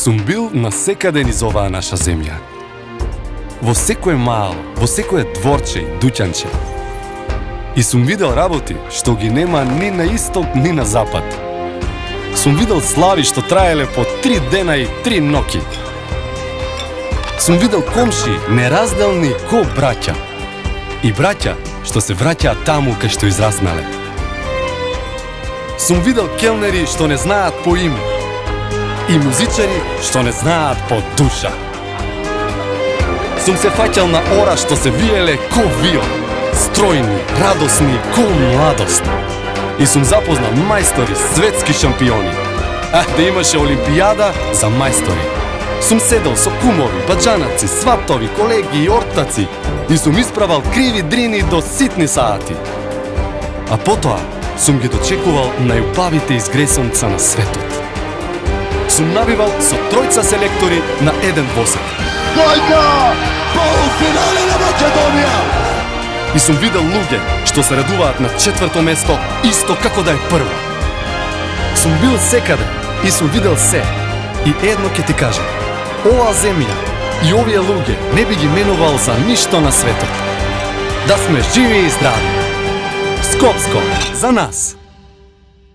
Сум бил насекаде низ оваа наша земја. Во секое мало, во секое дворче и дуќанче. И сум видел работи што ги нема ни на исток, ни на запад. Сум видел слави што траеле по 3 дена и 3 ноќи. Сум видел комши неразделни ко браќа. И браќа што се враќаат таму кај што израснале. Сум видел келнери што не знаат по име и музичари што не знаат по душа. Сум се фаќал на ора што се виеле ко вио, стројни, радосни ко младост. И сум запознал мајстори, светски шампиони. Да имаше олимпијада за мајстори. Сум седел со кумови, баџанаци, сватови, колеги и ортаци и сум исправал криви дрини до ситни саати. А потоа сум ги дочекувал најубавите изгресонца на светот. Сум набивал со 3 селектори на еден восек. Гојка! Полуфинале на Македонија! И сум видел луѓе што се радуваат на 4-то место исто како да е прво. Сум бил секаде и сум видел се. И едно ќе ти кажам, оваа земја и овие луѓе не би ги менувал за ништо на светот. Да сме живи и здрави. Скопско, за нас!